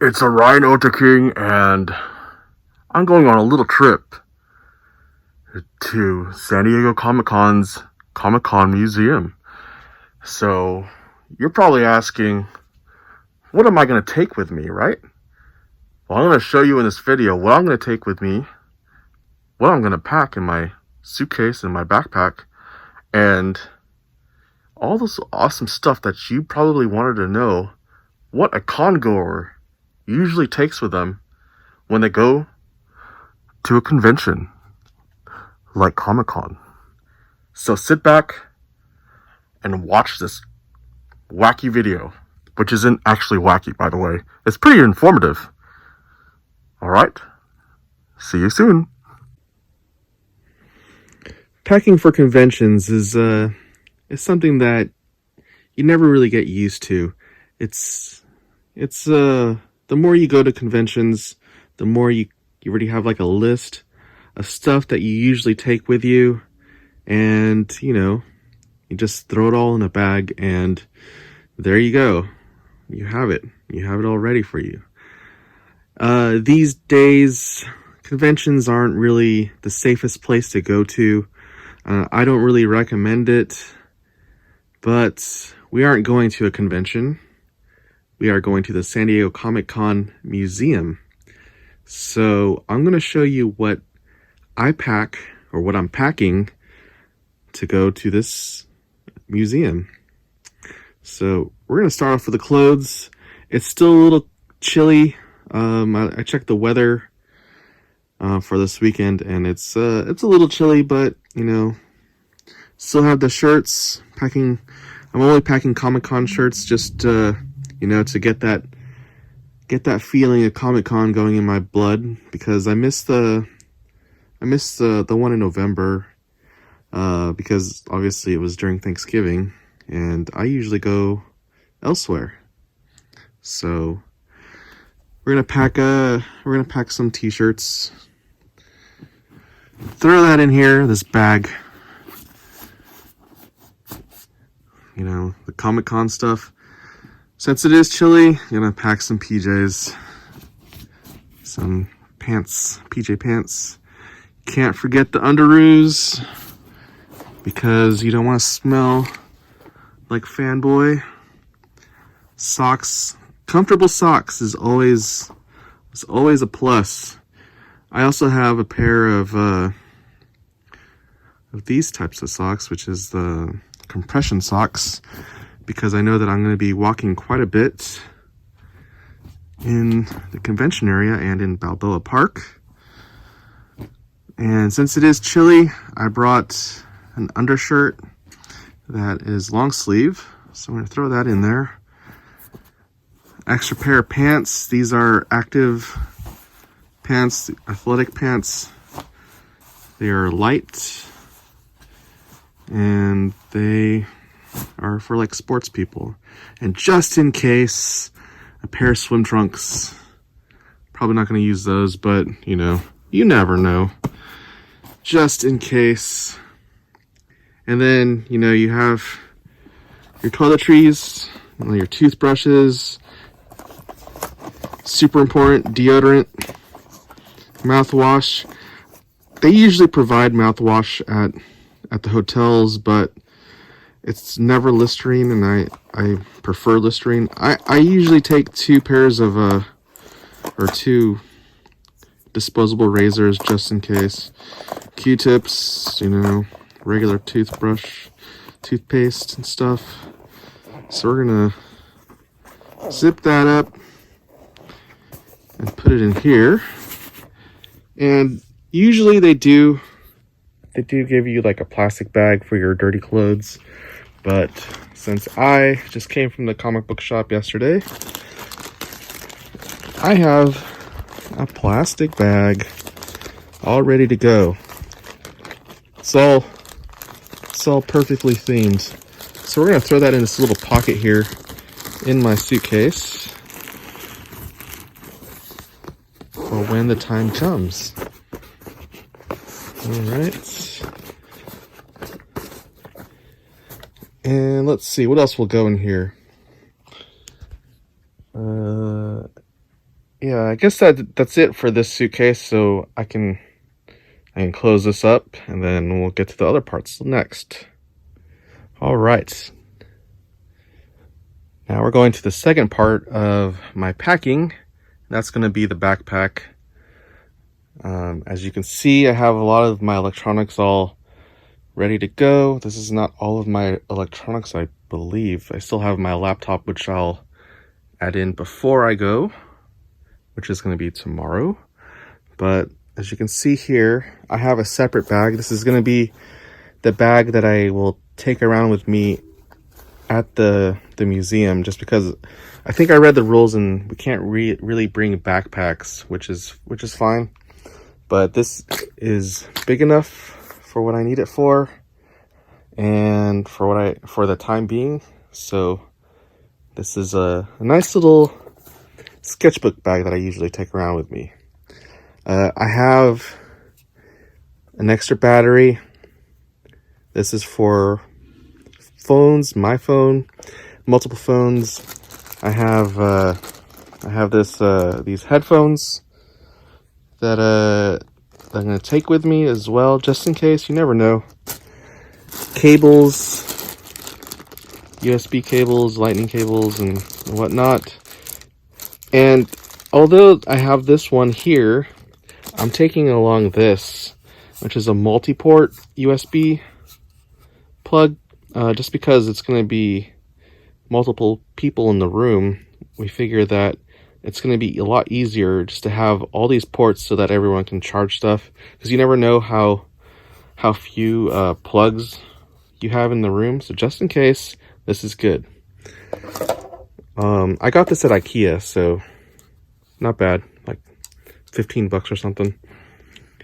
It's Orion OtaKing, and I'm going on a little trip to San Diego Comic-Con's Comic-Con Museum. So, you're probably asking, what am I going to take with me, right? Well, I'm going to show you in this video what I'm going to take with me, what I'm going to pack in my suitcase and my backpack, and all this awesome stuff that you probably wanted to know what a con-goer usually takes with them when they go to a convention like Comic-Con. So sit back and watch this wacky video, which isn't actually wacky, by the way. It's pretty informative. All right, see you soon. Packing for conventions is something that you never really get used to. It's the more you go to conventions, the more you already have like a list of stuff that you usually take with you, and you just throw it all in a bag and there you go. You have it all ready for you. These days, conventions aren't really the safest place to go to. I don't really recommend it, but we aren't going to a convention. We are going to the San Diego Comic-Con Museum. So I'm going to show you what I pack, or what I'm packing, to go to this museum. So we're going to start off with the clothes. It's still a little chilly. I checked the weather for this weekend, and it's a little chilly, but still have the shirts. I'm only packing Comic-Con shirts just to get that feeling of Comic-Con going in my blood, because I missed the one in November because obviously it was during Thanksgiving and I usually go elsewhere. So we're gonna pack some t-shirts. Throw that in here, this bag. The Comic-Con stuff. Since it is chilly, I'm gonna pack some PJs, some pants, PJ pants. Can't forget the underoos, because you don't want to smell like fanboy. Socks, comfortable socks is always a plus. I also have a pair of these types of socks, which is the compression socks, because I know that I'm going to be walking quite a bit in the convention area and in Balboa Park. And since it is chilly, I brought an undershirt that is long sleeve, so I'm going to throw that in there. Extra pair of pants. These are active pants, athletic pants. They are light, and they are for like sports people. And just in case, a pair of swim trunks. Probably not going to use those, but you never know. Just in case. And then you have your toiletries, your toothbrushes, super important, deodorant, mouthwash. They usually provide mouthwash at the hotels, but it's never Listerine, and I prefer Listerine. I usually take two pairs of or two disposable razors just in case. Q-tips, regular toothbrush, toothpaste and stuff. So we're gonna zip that up and put it in here. And usually they do give you like a plastic bag for your dirty clothes, but since I just came from the comic book shop yesterday, I have a plastic bag all ready to go. It's all perfectly themed. So we're gonna throw that in this little pocket here in my suitcase for when the time comes. All right. And let's see, what else will go in here? yeah, I guess that's it for this suitcase. So I can close this up, and then we'll get to the other parts next. All right. Now we're going to the second part of my packing. That's going to be the backpack. As you can see, I have a lot of my electronics all ready to go. This is not all of my electronics, I believe. I still have my laptop, which I'll add in before I go, which is going to be tomorrow. But as you can see here, I have a separate bag. This is going to be the bag that I will take around with me at the museum, just because I think I read the rules and we can't really bring backpacks, which is fine. But this is big enough for what I need it for, and for the time being. So this is a nice little sketchbook bag that I usually take around with me. I have an extra battery. This is for phones, my phone, multiple phones. I have these headphones that I'm gonna take with me as well, just in case. You never know. Cables, USB cables, lightning cables, and whatnot. And although I have this one here, I'm taking along this, which is a multi-port USB plug. Just because it's going to be multiple people in the room, we figure that it's going to be a lot easier just to have all these ports so that everyone can charge stuff, because you never know how few plugs you have in the room. So just in case, this is good. I got this at IKEA, so not bad, like $15 or something.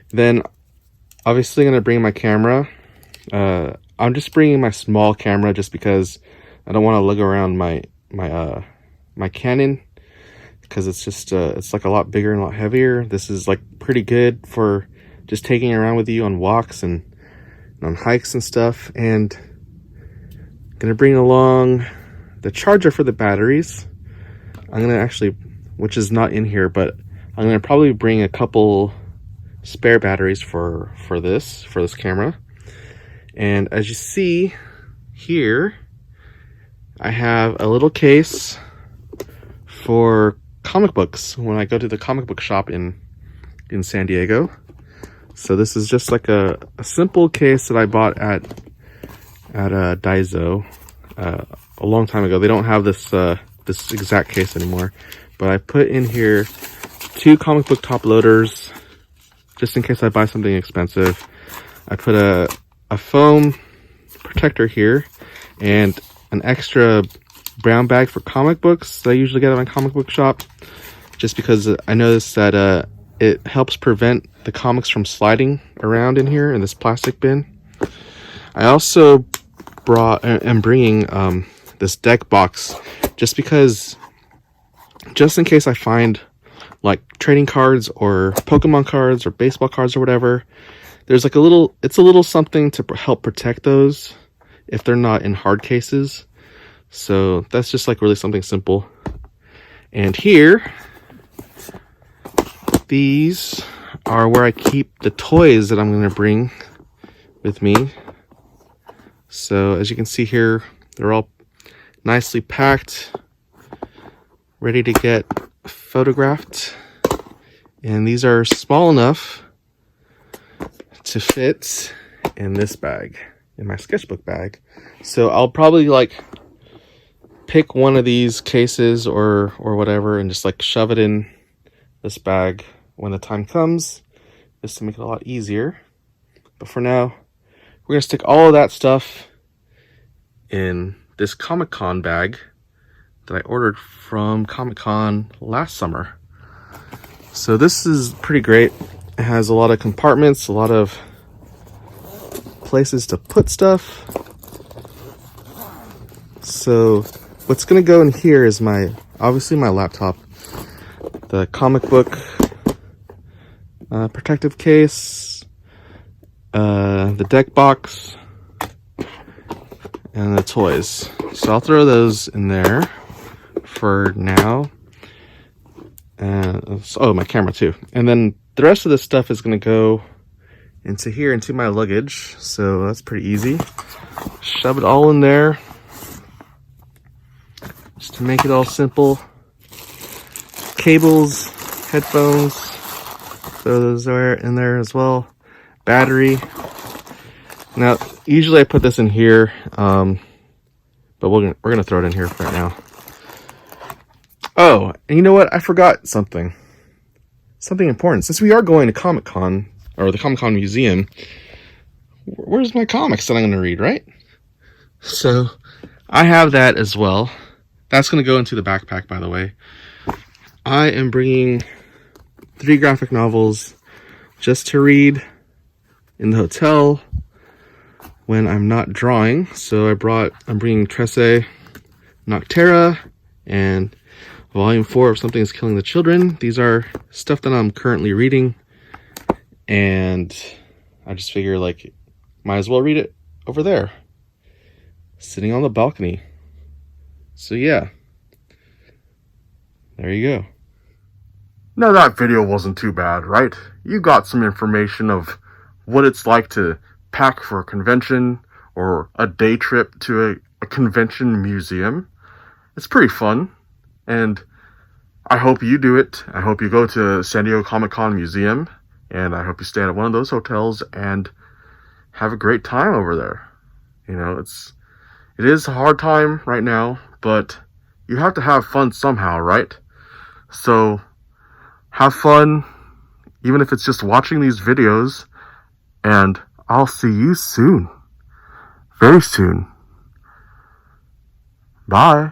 Then obviously I'm going to bring my camera. I'm just bringing my small camera just because I don't want to lug around my Canon, because it's just it's like a lot bigger and a lot heavier. This is like pretty good for just taking it around with you on walks and on hikes and stuff. And I'm gonna bring along the charger for the batteries. I'm gonna actually, which is not in here, but I'm gonna probably bring a couple spare batteries for this camera. And as you see here, I have a little case for comic books when I go to the comic book shop in San Diego. So this is just like a simple case that I bought at Daiso a long time ago. They don't have this exact case anymore, but I put in here 2 comic book top loaders just in case I buy something expensive. I put a foam protector here and an extra brown bag for comic books that I usually get at my comic book shop, just because I noticed that it helps prevent the comics from sliding around in here in this plastic bin. I also am bringing this deck box just in case I find like trading cards or Pokemon cards or baseball cards or whatever. There's like it's a little something to help protect those if they're not in hard cases. So that's just like really something simple. And here, these are where I keep the toys that I'm going to bring with me. So as you can see here, they're all nicely packed, ready to get photographed. And these are small enough to fit in this bag, in my sketchbook bag. So I'll probably like pick one of these cases or whatever and just like shove it in this bag when the time comes, just to make it a lot easier. But for now, we're gonna stick all of that stuff in this Comic-Con bag that I ordered from Comic-Con last summer. So this is pretty great. It has a lot of compartments, a lot of places to put stuff. So what's going to go in here is obviously my laptop, the comic book protective case, the deck box, and the toys. So I'll throw those in there for now. Oh, my camera too. And then the rest of this stuff is going to go into here, into my luggage. So that's pretty easy. Shove it all in there. Just to make it all simple. Cables, headphones, throw those in there as well. Battery. Now, usually I put this in here, but we're gonna throw it in here right now. Oh, and you know what? I forgot something. Something important. Since we are going to Comic-Con, or the Comic-Con Museum, where's my comics that I'm gonna read, right? So, I have that as well. That's gonna go into the backpack, by the way. I am bringing 3 graphic novels just to read in the hotel when I'm not drawing. So I'm bringing Trece Noctera and Volume 4 of Something is Killing the Children. These are stuff that I'm currently reading, and I just figure, like, might as well read it over there, sitting on the balcony. So yeah, there you go. Now that video wasn't too bad, right? You got some information of what it's like to pack for a convention or a day trip to a convention museum. It's pretty fun, and I hope you do it. I hope you go to San Diego Comic-Con Museum, and I hope you stay at one of those hotels and have a great time over there. You know, it is a hard time right now, but you have to have fun somehow, right? So have fun, even if it's just watching these videos, and I'll see you soon. Very soon. Bye.